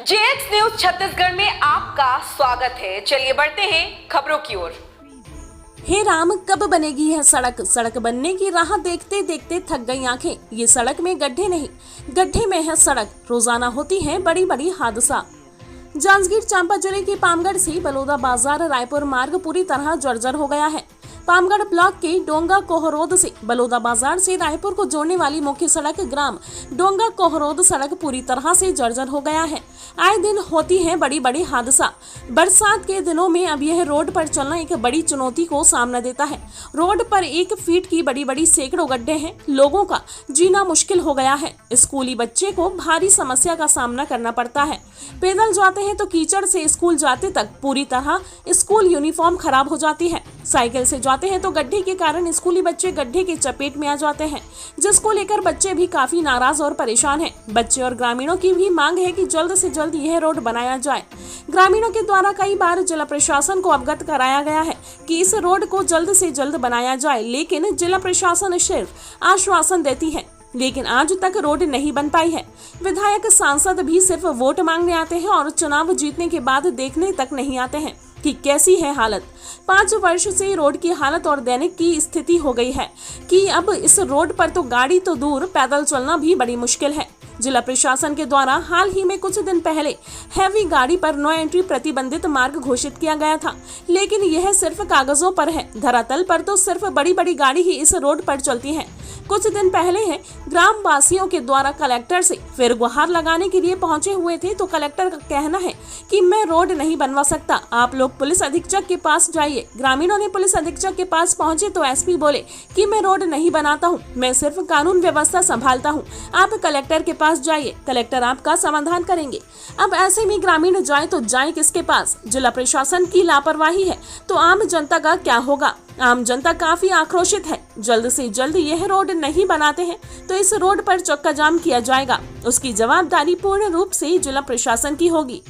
JX news Chhattisgarh में आपका स्वागत है। चलिए बढ़ते हैं खबरों की ओर। हे राम, कब बनेगी यह सड़क? सड़क बनने की राह देखते देखते थक गई आंखें। ये सड़क में गड्ढे नहीं, गड्ढे में है सड़क। रोजाना होती है बड़ी बड़ी हादसा। जांजगीर चांपा जिले के पामगढ़ से बलौदा बाजार रायपुर मार्ग पूरी तरह जर्जर हो गया है। पामगढ़ ब्लॉक के डोंगा कोहरोद से बलौदा बाजार से रायपुर को जोड़ने वाली मुख्य सड़क ग्राम डोंगा कोहरोद सड़क पूरी तरह से जर्जर हो गया है। आए दिन होती है बड़ी बड़ी हादसा। बरसात के दिनों में अब यह रोड पर चलना एक बड़ी चुनौती को सामना देता है। रोड पर 1 फीट की बड़ी बड़ी सैकड़ों गड्ढे हैं। लोगों का जीना मुश्किल हो गया है। स्कूली बच्चे को भारी समस्या का सामना करना पड़ता है। पैदल जाते हैं तो कीचड़ से स्कूल जाते तक पूरी तरह स्कूल यूनिफॉर्म खराब हो जाती है। साइकिल से जाते हैं तो गड्ढे के कारण स्कूली बच्चे गड्ढे के चपेट में आ जाते हैं, जिसको लेकर बच्चे भी काफी नाराज और परेशान हैं। बच्चे और ग्रामीणों की भी मांग है कि जल्द से जल्द यह रोड बनाया जाए। ग्रामीणों के द्वारा कई बार जिला प्रशासन को अवगत कराया गया है कि इस रोड को जल्द से जल्द बनाया जाए, लेकिन जिला प्रशासन सिर्फ आश्वासन देती है, लेकिन आज तक रोड नहीं बन पाई है। विधायक सांसद भी सिर्फ वोट मांगने आते हैं और चुनाव जीतने के बाद देखने तक नहीं आते हैं कि कैसी है हालत। 5 वर्ष से रोड की हालत और दैनिक की स्थिति हो गई है कि अब इस रोड पर तो गाड़ी तो दूर, पैदल चलना भी बड़ी मुश्किल है। जिला प्रशासन के द्वारा हाल ही में कुछ दिन पहले हैवी गाड़ी पर नो एंट्री प्रतिबंधित मार्ग घोषित किया गया था, लेकिन यह सिर्फ कागजों पर है। धरातल पर तो सिर्फ बड़ी बड़ी गाड़ी ही इस रोड पर चलती है। कुछ दिन पहले है ग्राम वासियों के द्वारा कलेक्टर से फिर गुहार लगाने के लिए पहुंचे हुए थे, तो कलेक्टर का कहना है कि मैं रोड नहीं बनवा सकता, आप लोग पुलिस अधीक्षक के पास जाइए। ग्रामीणों ने पुलिस अधीक्षक के पास पहुंचे तो एसपी बोले कि मैं रोड नहीं बनाता हूं, मैं सिर्फ कानून व्यवस्था संभालता हूं, आप कलेक्टर के पास जाइए, कलेक्टर आपका समाधान करेंगे। अब ऐसे में ग्रामीण जाए तो जाए किसके पास? जिला प्रशासन की लापरवाही है तो आम जनता का क्या होगा? आम जनता काफी आक्रोशित है। जल्द से जल्द यह रोड नहीं बनाते हैं तो इस रोड पर चक्का जाम किया जाएगा। उसकी जवाबदारी पूर्ण रूप से जिला प्रशासन की होगी।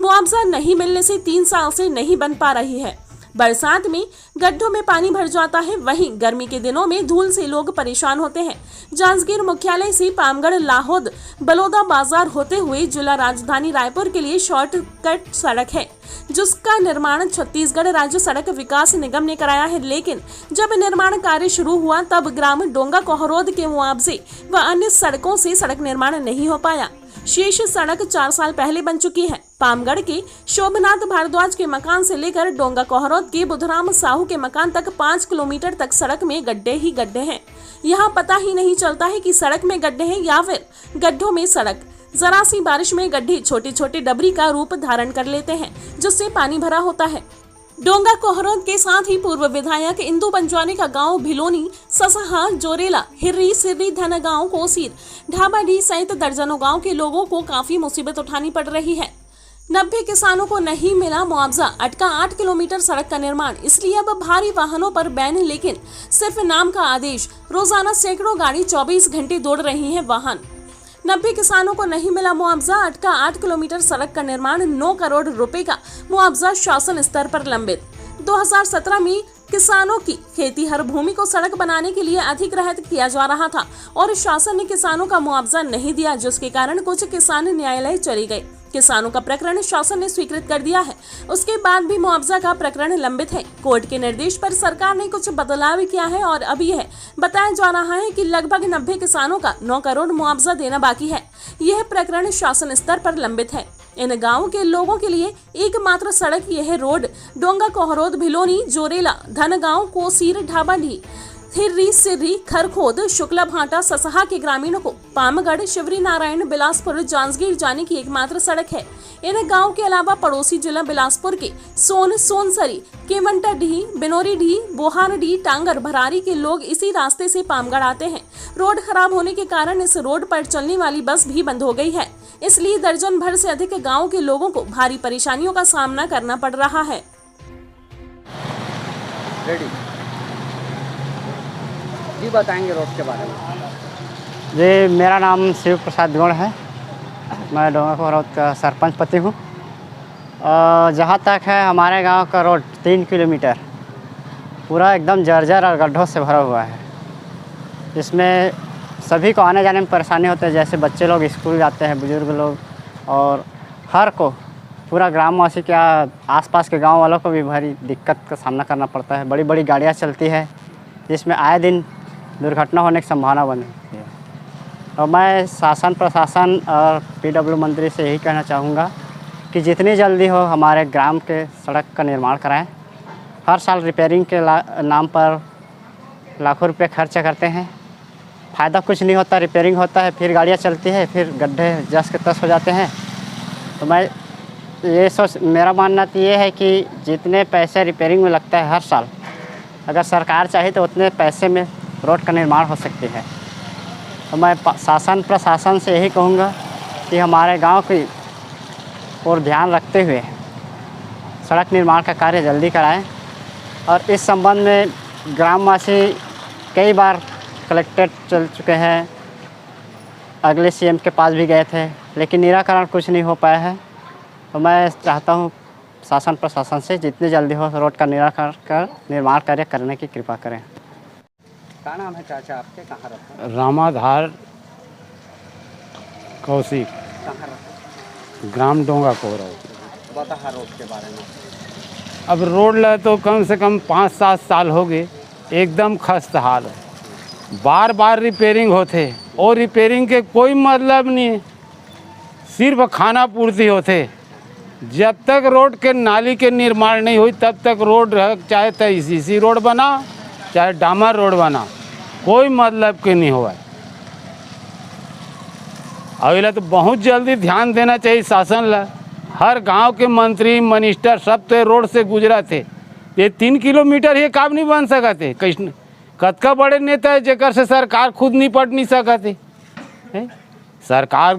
मुआवजा नहीं मिलने से 3 साल से नहीं बन पा रही है। बरसात में गड्ढों में पानी भर जाता है, वहीं गर्मी के दिनों में धूल से लोग परेशान होते हैं। जांजगीर मुख्यालय से पामगढ़ लाहौद बलौदा बाजार होते हुए जिला राजधानी रायपुर के लिए शॉर्टकट सड़क है, जिसका निर्माण छत्तीसगढ़ राज्य सड़क विकास निगम ने कराया है। लेकिन जब निर्माण कार्य शुरू हुआ तब ग्राम डोंगा कोहरोद के मुआवजे व अन्य सड़कों से सड़क निर्माण नहीं हो पाया। शेष सड़क 4 साल पहले बन चुकी है। पामगढ़ के शोभनाथ भारद्वाज के मकान से लेकर डोंगा कोहरोद के बुधराम साहू के मकान तक 5 किलोमीटर तक सड़क में गड्ढे ही गड्ढे हैं। यहाँ पता ही नहीं चलता है कि सड़क में गड्ढे हैं या फिर गड्ढों में सड़क। जरा सी बारिश में गड्ढे छोटे छोटे डबरी का रूप धारण कर लेते हैं, जिससे पानी भरा होता है। डोंगा कोहरोद के साथ ही पूर्व विधायक इंदू पंजवानी का गांव भिलोनी, ससहा, जोरेला, हिर्री, सिर्री, धनगांव, कोसीर, ढाबाडी सहित दर्जनों गांव के लोगों को काफी मुसीबत उठानी पड़ रही है। 90 किसानों को नहीं मिला मुआवजा, अटका 8 किलोमीटर सड़क का निर्माण। इसलिए अब भारी वाहनों पर बैन, लेकिन सिर्फ नाम का आदेश। रोजाना सैकड़ों गाड़ी 24 घंटे दौड़ रही है वाहन। 90 किसानों को नहीं मिला मुआवजा, अटका 8 किलोमीटर सड़क का निर्माण। 9 करोड़ रुपए का मुआवजा शासन स्तर पर लंबित। 2017 में किसानों की खेती हर भूमि को सड़क बनाने के लिए अधिग्रहित किया जा रहा था और शासन ने किसानों का मुआवजा नहीं दिया, जिसके कारण कुछ किसान न्यायालय चले गए। किसानों का प्रकरण शासन ने स्वीकृत कर दिया है, उसके बाद भी मुआवजा का प्रकरण लंबित है। कोर्ट के निर्देश पर सरकार ने कुछ बदलाव किया है और अब यह बताया जा रहा है कि लगभग 90 किसानों का 9 करोड़ मुआवजा देना बाकी है। यह प्रकरण शासन स्तर पर लंबित है। इन गाँव के लोगों के लिए एकमात्र सड़क यह रोड डोंगा कोहरोद भिलोनी, जोरेला, धनगांव, कोसीर, ढाबाडी, हिर्री, सिर्री, खरखोद, शुक्ला भाटा, ससहा के ग्रामीणों को पामगढ़, शिवरी नारायण, बिलासपुर, जांजगीर जाने की एकमात्र सड़क है। इन गांव के अलावा पड़ोसी जिला बिलासपुर के सोनसरी, केवंटाडीह, बिनोरीडीह, बोहारडीह, टांगर, भरारी के लोग इसी रास्ते से पामगढ़ आते हैं। रोड खराब होने के कारण इस रोड पर चलने वाली बस भी बंद हो गई है, इसलिए दर्जन भर से अधिक गाँव के लोगों को भारी परेशानियों का सामना करना पड़ रहा है। जी बताएंगे रोड के बारे में। जी, मेरा नाम शिव प्रसाद गौड़ है। मैं डोंगा कोहरोद का सरपंच पति हूँ। जहाँ तक है हमारे गांव का रोड 3 किलोमीटर पूरा एकदम जर्जर और गड्ढों से भरा हुआ है। इसमें सभी को आने जाने में परेशानी होती है, जैसे बच्चे लोग स्कूल जाते हैं, बुजुर्ग लोग, और हर को पूरा ग्रामवासी के आसपास के गांव वालों को भी भारी दिक्कत का सामना करना पड़ता है। बड़ी बड़ी गाड़ियां चलती है जिसमें आए दिन दुर्घटना होने की संभावना बनी है। और मैं शासन प्रशासन और PW मंत्री से यही कहना चाहूँगा कि जितनी जल्दी हो हमारे ग्राम के सड़क का निर्माण कराएं। हर साल रिपेयरिंग के नाम पर लाखों रुपए खर्च करते हैं, फ़ायदा कुछ नहीं होता। रिपेयरिंग होता है, फिर गाड़ियाँ चलती है, फिर गड्ढे जस के तस हो जाते हैं। तो मैं मेरा मानना तो ये है कि जितने पैसे रिपेयरिंग में लगता है हर साल, अगर सरकार चाहे तो उतने पैसे में रोड का निर्माण हो सकती है। तो मैं शासन प्रशासन से यही कहूँगा कि हमारे गांव की और ध्यान रखते हुए सड़क निर्माण का कार्य जल्दी कराएं। और इस संबंध में ग्रामवासी कई बार कलेक्ट्रेट चल चुके हैं, अगले CM के पास भी गए थे, लेकिन निराकरण कुछ नहीं हो पाया है। तो मैं चाहता हूँ शासन प्रशासन से जितनी जल्दी हो रोड का निराकरण कर निर्माण कार्य करने की कृपा करें। क्या नाम है चाचा आपके, कहाँ रहते हैं? रामाधार कौशिक, कहाँ रहते हैं? ग्राम डोंगा कोहरा। बता रोड के बारे में। अब रोड ला तो कम से कम 5-7 साल हो गए, एकदम खस्ता हाल है। बार बार रिपेयरिंग होते और रिपेयरिंग के कोई मतलब नहीं है, सिर्फ खाना पूर्ति होते। जब तक रोड के नाली के निर्माण नहीं हुई तब तक रोड रह, चाहे TCC रोड बना चाहे डामर रोड बना, कोई मतलब के नहीं हुआ। अगला तो बहुत जल्दी ध्यान देना चाहिए शासन ला। हर गांव के मंत्री मिनिस्टर सब तो रोड से गुजरा थे। ये 3 किलोमीटर ये काम नहीं बन सका थे। कैसे कतका बड़े नेता है जेकर से सरकार खुद निपट नहीं सकते। सरकार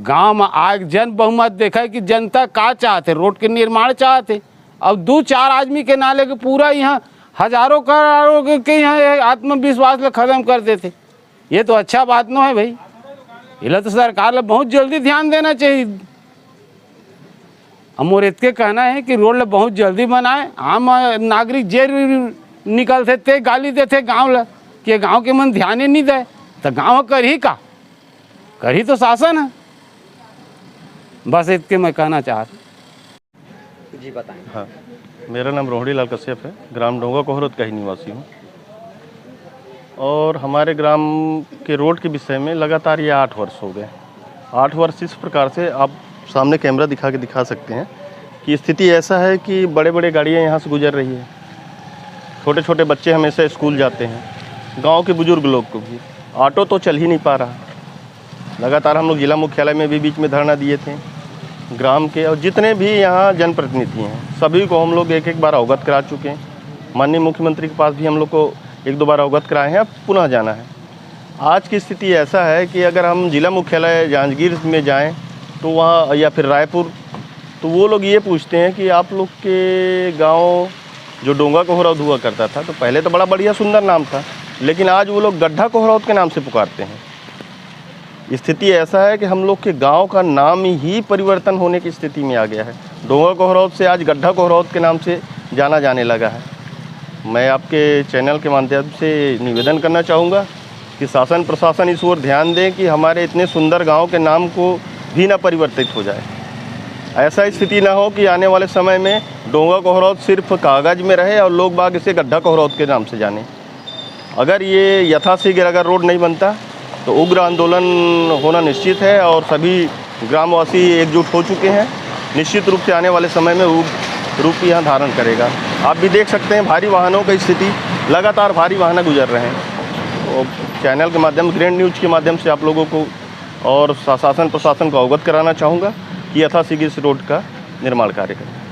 गांव में आज जन बहुमत देखा है कि जनता का चाहते, रोड के निर्माण चाहते। अब 2-4 आदमी के नाले के पूरा यहाँ हजारों करोड़ों के यहाँ आत्मविश्वास ले खत्म कर देते। ये तो अच्छा बात न है भाई। ये तो सरकार बहुत जल्दी ध्यान देना चाहिए। मोर इतके कहना है कि रोड ला बहुत जल्दी बनाए। आम नागरिक जे निकलते थे गाली देते गाँव ला कि गाँव के मन ध्यान ही नहीं दे, तो गाँव कर ही का कर ही तो शासन है। बस इतके मैं कहना चाहता। जी बताएं। हाँ, मेरा नाम रोहड़ी लाल कश्यप है, ग्राम डोंगा कोहरत का ही निवासी हूँ। और हमारे ग्राम के रोड के विषय में लगातार ये 8 वर्ष हो गए। 8 वर्ष इस प्रकार से आप सामने कैमरा दिखा सकते हैं कि स्थिति ऐसा है कि बड़े बड़े गाड़ियाँ यहाँ से गुजर रही है, छोटे छोटे बच्चे हमेशा स्कूल जाते हैं, गांव के बुजुर्ग लोग को भी ऑटो तो चल ही नहीं पा रहा। लगातार हम लोग जिला मुख्यालय में भी बीच में धरना दिए थे ग्राम के, और जितने भी यहाँ जनप्रतिनिधि हैं सभी को हम लोग एक बार अवगत करा चुके हैं। माननीय मुख्यमंत्री के पास भी हम लोग को 1-2 बार अवगत कराए हैं, अब पुनः जाना है। आज की स्थिति ऐसा है कि अगर हम जिला मुख्यालय जांजगीर में जाएं तो वहाँ या फिर रायपुर, तो वो लोग ये पूछते हैं कि आप लोग के गांव जो डोंगा कोहरौद हुआ करता था, तो पहले तो बड़ा बढ़िया सुंदर नाम था, लेकिन आज वो लोग गड्ढा कोहरौद के नाम से पुकारते हैं। स्थिति ऐसा है कि हम लोग के गांव का नाम ही परिवर्तन होने की स्थिति में आ गया है। डोंगा कोहरौद से आज गड्ढा कोहरौद के नाम से जाना जाने लगा है। मैं आपके चैनल के माध्यम से निवेदन करना चाहूँगा कि शासन प्रशासन इस ओर ध्यान दें कि हमारे इतने सुंदर गांव के नाम को भी ना परिवर्तित हो जाए। ऐसा स्थिति ना हो कि आने वाले समय में डोंगा कोहरौद सिर्फ कागज़ में रहे और लोग बाग इसे गड्ढा कोहरौद के नाम से जाने। अगर ये यथाशीघ्र अगर रोड नहीं बनता तो उग्र आंदोलन होना निश्चित है, और सभी ग्रामवासी एकजुट हो चुके हैं। निश्चित रूप से आने वाले समय में उग्र रूप यहाँ धारण करेगा। आप भी देख सकते हैं भारी वाहनों की स्थिति, लगातार भारी वाहन गुजर रहे हैं। और चैनल के माध्यम, ग्रैंड न्यूज़ के माध्यम से आप लोगों को और शासन प्रशासन को अवगत कराना चाहूँगा कि यथाशीघ्र इस रोड का निर्माण कार्य करें।